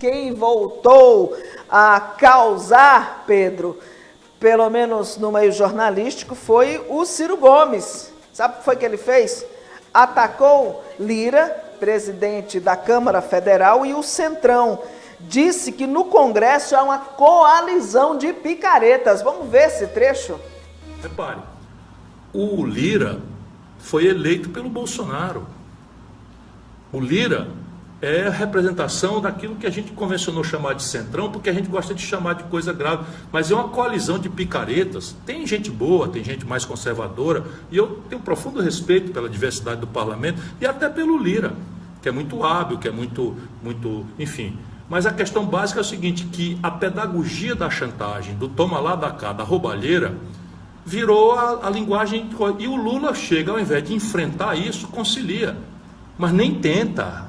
Quem voltou a causar, Pedro, pelo menos no meio jornalístico, foi o Ciro Gomes. Sabe o que foi que ele fez? Atacou Lira, presidente da Câmara Federal, e o Centrão. Disse que no Congresso há uma coalizão de picaretas. Vamos ver esse trecho? Repare, o Lira foi eleito pelo Bolsonaro. O Lira é a representação daquilo que a gente convencionou chamar de centrão, porque a gente gosta de chamar de coisa grave, mas é uma coalizão de picaretas. Tem gente boa, tem gente mais conservadora, e eu tenho profundo respeito pela diversidade do parlamento e até pelo Lira, que é muito hábil, que é muito, enfim. Mas a questão básica é o seguinte, que a pedagogia da chantagem, do toma lá da cá, da roubalheira, virou a linguagem, e o Lula chega, ao invés de enfrentar isso, concilia, mas nem tenta.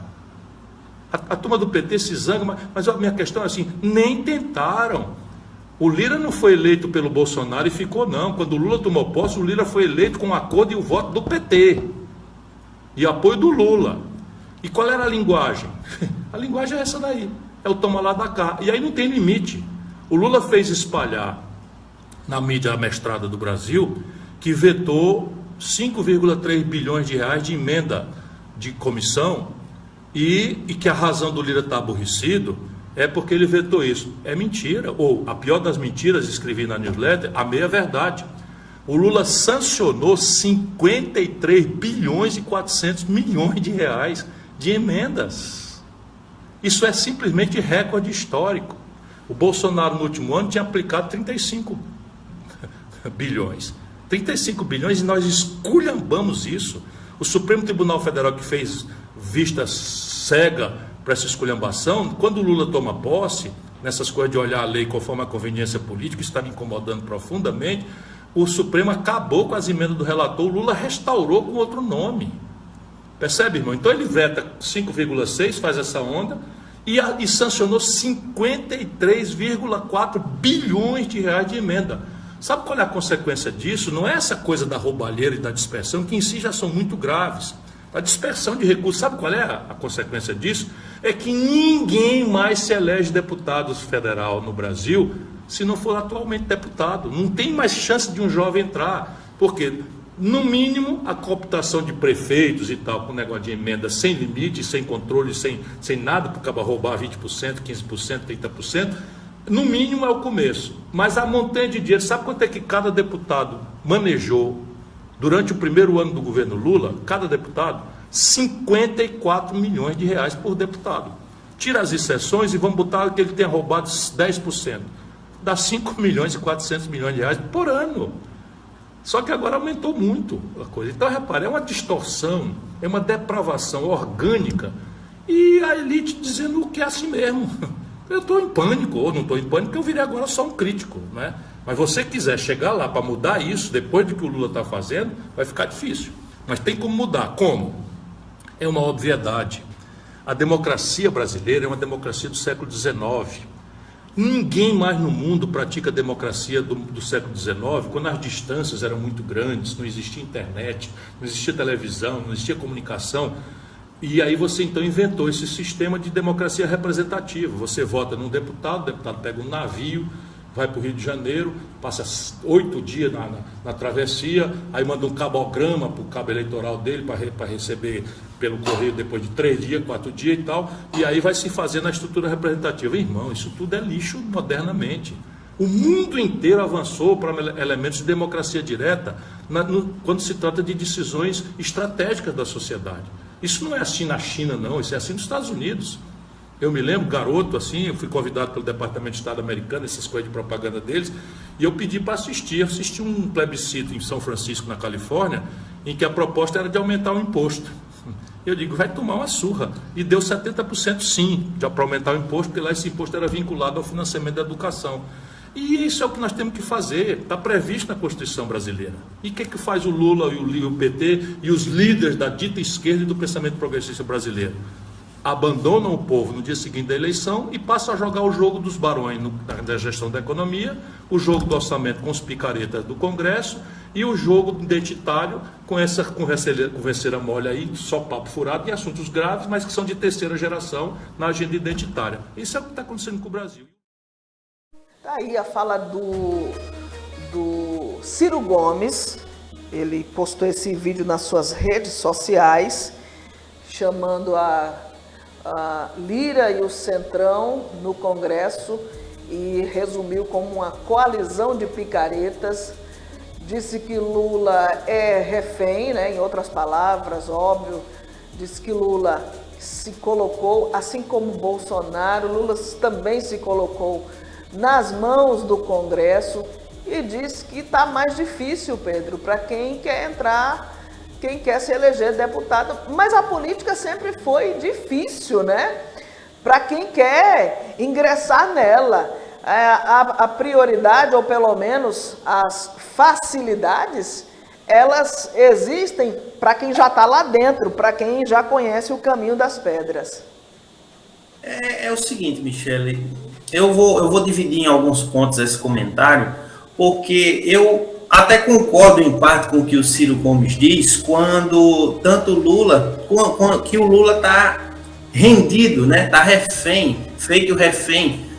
A turma do PT se zanga, mas a minha questão é assim, nem tentaram. O Lira não foi eleito pelo Bolsonaro e ficou não. Quando o Lula tomou posse, o Lira foi eleito com o acordo e o voto do PT. E apoio do Lula. E qual era a linguagem? A linguagem é essa daí. É o toma lá da cá. E aí não tem limite. O Lula fez espalhar na mídia amestrada do Brasil que vetou 5,3 bilhões de reais de emenda de comissão. E que a razão do Lira estar aborrecido é porque ele vetou isso. É mentira, ou a pior das mentiras, escrevi na newsletter, a meia verdade. O Lula sancionou 53 bilhões e 400 milhões de reais de emendas. Isso é simplesmente recorde histórico. O Bolsonaro no último ano tinha aplicado 35 bilhões. 35 bilhões e nós esculhambamos isso. O Supremo Tribunal Federal, que fez vista cega para essa esculhambação, quando o Lula toma posse, nessas coisas de olhar a lei conforme a conveniência política, isso está me incomodando profundamente, o Supremo acabou com as emendas do relator, o Lula restaurou com outro nome. Percebe, irmão? Então ele veta 5,6, faz essa onda, e sancionou 53,4 bilhões de reais de emenda. Sabe qual é a consequência disso? Não é essa coisa da roubalheira e da dispersão, que em si já são muito graves. A dispersão de recursos, sabe qual é a consequência disso? É que ninguém mais se elege deputado federal no Brasil se não for atualmente deputado. Não tem mais chance de um jovem entrar, porque, no mínimo, a cooptação de prefeitos e tal, com negócio de emenda sem limite, sem controle, sem nada, porque acaba roubar 20%, 15%, 30%, no mínimo é o começo. Mas a montanha de dinheiro, sabe quanto é que cada deputado manejou durante o primeiro ano do governo Lula? Cada deputado, 54 milhões de reais por deputado. Tira as exceções e vamos botar que ele tenha roubado 10%. Dá 5 milhões e 400 milhões de reais por ano. Só que agora aumentou muito a coisa. Então, repare, é uma distorção, é uma depravação orgânica. E a elite dizendo que é assim mesmo. Eu estou em pânico, ou não estou em pânico, porque eu virei agora só um crítico, né? Mas você quiser chegar lá para mudar isso, depois do que o Lula está fazendo, vai ficar difícil. Mas tem como mudar. Como? É uma obviedade. A democracia brasileira é uma democracia do século XIX. Ninguém mais no mundo pratica a democracia do século XIX, quando as distâncias eram muito grandes, não existia internet, não existia televisão, não existia comunicação. E aí você então inventou esse sistema de democracia representativa. Você vota num deputado, o deputado pega um navio, vai para o Rio de Janeiro, passa 8 dias na travessia, aí manda um cabograma para o cabo eleitoral dele para receber pelo correio depois de 3 dias, 4 dias e tal, e aí vai se fazer na estrutura representativa. Irmão, isso tudo é lixo modernamente. O mundo inteiro avançou para elementos de democracia direta quando se trata de decisões estratégicas da sociedade. Isso não é assim na China, não, isso é assim nos Estados Unidos. Eu me lembro, garoto, assim, eu fui convidado pelo Departamento de Estado americano, essas coisas de propaganda deles, e eu pedi para assistir. Assisti um plebiscito em São Francisco, na Califórnia, em que a proposta era de aumentar o imposto. Eu digo, vai tomar uma surra. E deu 70% sim, para aumentar o imposto, porque lá esse imposto era vinculado ao financiamento da educação. E isso é o que nós temos que fazer, está previsto na Constituição brasileira. E o que faz o Lula e o PT e os líderes da dita esquerda e do pensamento progressista brasileiro? Abandonam o povo no dia seguinte da eleição e passam a jogar o jogo dos barões da gestão da economia, o jogo do orçamento com os picaretas do Congresso e o jogo identitário com essa converseira mole aí, só papo furado em assuntos graves, mas que são de terceira geração na agenda identitária. Isso é o que está acontecendo com o Brasil. Tá aí a fala do Ciro Gomes. Ele postou esse vídeo nas suas redes sociais, chamando a Lira e o Centrão no Congresso, e resumiu como uma coalizão de picaretas. Disse que Lula é refém, né? Em outras palavras, óbvio. Disse que Lula se colocou, assim como Bolsonaro, Lula também se colocou nas mãos do Congresso, e disse que está mais difícil, Pedro, para quem quer entrar, quem quer se eleger deputado. Mas a política sempre foi difícil, né? Para quem quer ingressar nela. A prioridade, ou pelo menos as facilidades, elas existem para quem já está lá dentro, para quem já conhece o caminho das pedras. É o seguinte, Michele, eu vou dividir em alguns pontos esse comentário, porque eu até concordo em parte com o que o Ciro Gomes diz, quando tanto Lula, que o Lula está rendido, né? Está refém, feito refém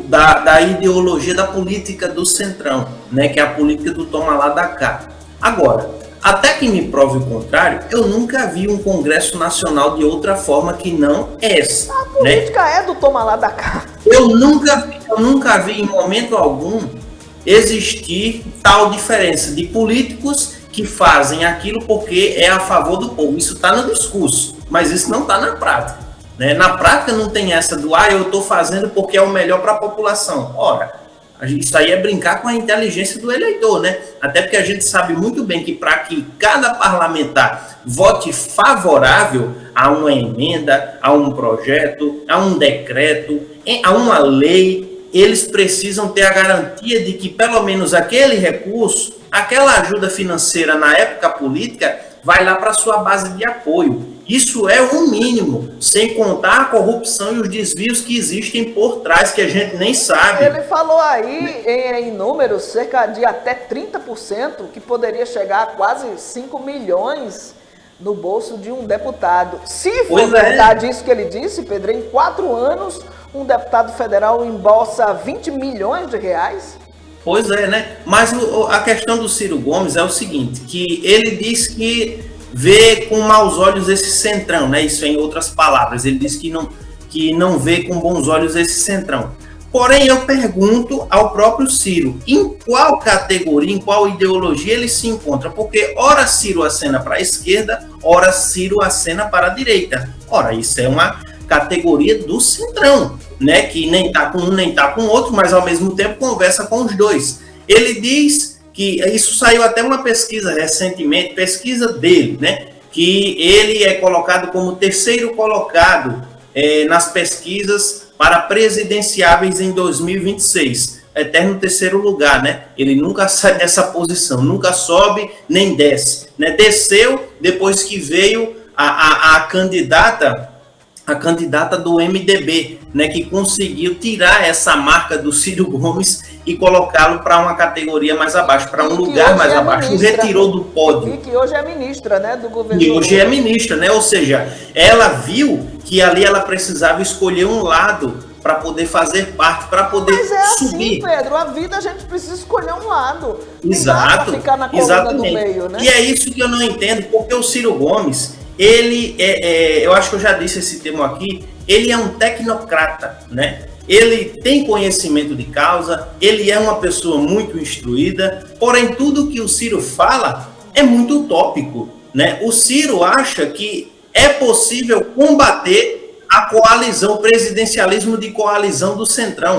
da ideologia da política do Centrão, né? Que é a política do toma lá da cá. Agora, até que me prove o contrário, eu nunca vi um Congresso Nacional de outra forma que não essa. A política, né? É do toma lá da cá. Eu nunca vi em momento algum existir tal diferença de políticos que fazem aquilo porque é a favor do povo. Isso está no discurso, mas isso não está na prática. Né? Na prática não tem essa do eu estou fazendo porque é o melhor para a população. Ora, isso aí é brincar com a inteligência do eleitor, né? Até porque a gente sabe muito bem que para que cada parlamentar vote favorável a uma emenda, a um projeto, a um decreto, a uma lei, eles precisam ter a garantia de que pelo menos aquele recurso, aquela ajuda financeira na época política, vai lá para a sua base de apoio. Isso é o mínimo, sem contar a corrupção e os desvios que existem por trás, que a gente nem sabe. Ele falou aí em números, cerca de até 30%, que poderia chegar a quase 5 milhões no bolso de um deputado. Se for verdade isso que ele disse, Pedro, em 4 anos, um deputado federal embolsa 20 milhões de reais? Pois é, né? Mas a questão do Ciro Gomes é o seguinte, que ele diz que vê com maus olhos esse Centrão, né? Isso em outras palavras. Ele diz que não vê com bons olhos esse Centrão. Porém, eu pergunto ao próprio Ciro, em qual categoria, em qual ideologia ele se encontra? Porque ora Ciro acena para a esquerda, ora Ciro acena para a direita. Ora, isso é uma categoria do Centrão, né? Que nem está com um, nem está com o outro, mas ao mesmo tempo conversa com os dois. Ele diz que isso saiu até uma pesquisa recentemente, pesquisa dele, né? Que ele é colocado como terceiro colocado nas pesquisas para presidenciáveis em 2026. Eterno terceiro lugar, né? Ele nunca sai dessa posição, nunca sobe nem desce, né? Desceu depois que veio a candidata do MDB, né, que conseguiu tirar essa marca do Ciro Gomes e colocá-lo para uma categoria mais abaixo, para um lugar mais abaixo, retirou do pódio. E que hoje é ministra, né, do governo. E hoje é ministra, né, ou seja, ela viu que ali ela precisava escolher um lado para poder fazer parte, para poder subir. Mas é assim, Pedro, a vida a gente precisa escolher um lado. Exato, ficar na coluna do meio, né? E é isso que eu não entendo, porque o Ciro Gomes, ele eu acho que eu já disse esse termo aqui, ele é um tecnocrata, né? Ele tem conhecimento de causa, ele é uma pessoa muito instruída, porém tudo que o Ciro fala é muito utópico, né? O Ciro acha que é possível combater a coalizão, o presidencialismo de coalizão do Centrão.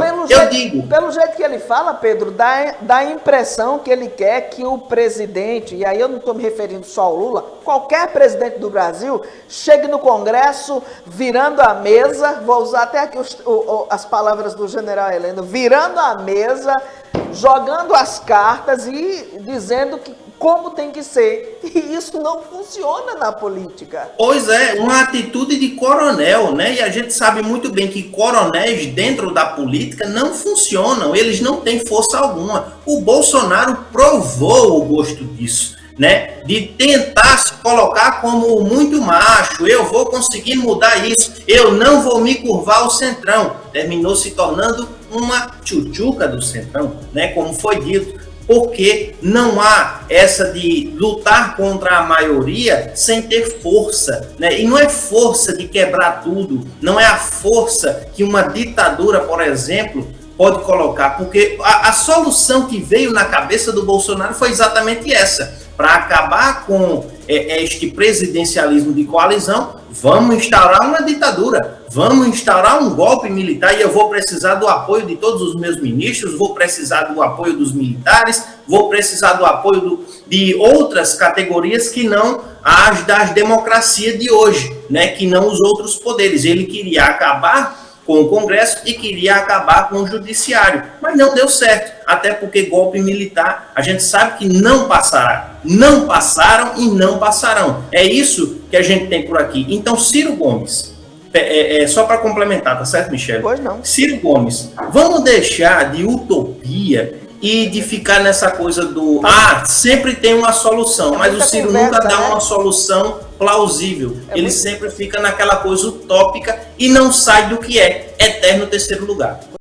Pelo jeito que ele fala, Pedro, dá a impressão que ele quer que o presidente, e aí eu não estou me referindo só ao Lula, qualquer presidente do Brasil chegue no Congresso virando a mesa, vou usar até aqui as palavras do general Heleno, virando a mesa, jogando as cartas e dizendo como tem que ser. E isso não funciona na política. Pois é, uma atitude de coronel, né? E a gente sabe muito bem que coronéis dentro da política não funcionam, eles não têm força alguma. O Bolsonaro provou o gosto disso, né? De tentar se colocar como muito macho, eu vou conseguir mudar isso, eu não vou me curvar ao centrão. Terminou se tornando uma tchutchuca do centrão, né? Como foi dito. Porque não há essa de lutar contra a maioria sem ter força, né? E não é força de quebrar tudo, não é a força que uma ditadura, por exemplo, pode colocar, porque a solução que veio na cabeça do Bolsonaro foi exatamente essa, para acabar com este presidencialismo de coalizão. Vamos instaurar uma ditadura, vamos instaurar um golpe militar e eu vou precisar do apoio de todos os meus ministros, vou precisar do apoio dos militares, vou precisar do apoio de outras categorias que não as das democracias de hoje, né? Que não os outros poderes. Ele queria acabar com o Congresso e queria acabar com o Judiciário, mas não deu certo, até porque golpe militar a gente sabe que não passará, não passaram e não passarão. É isso que a gente tem por aqui. Então Ciro Gomes, só para complementar, tá certo, Michele? Pois não. Ciro Gomes, vamos deixar de utopia e de ficar nessa coisa do sempre tem uma solução, mas o Ciro nunca dá uma solução plausível. Ele sempre fica naquela coisa utópica e não sai do que é eterno terceiro lugar.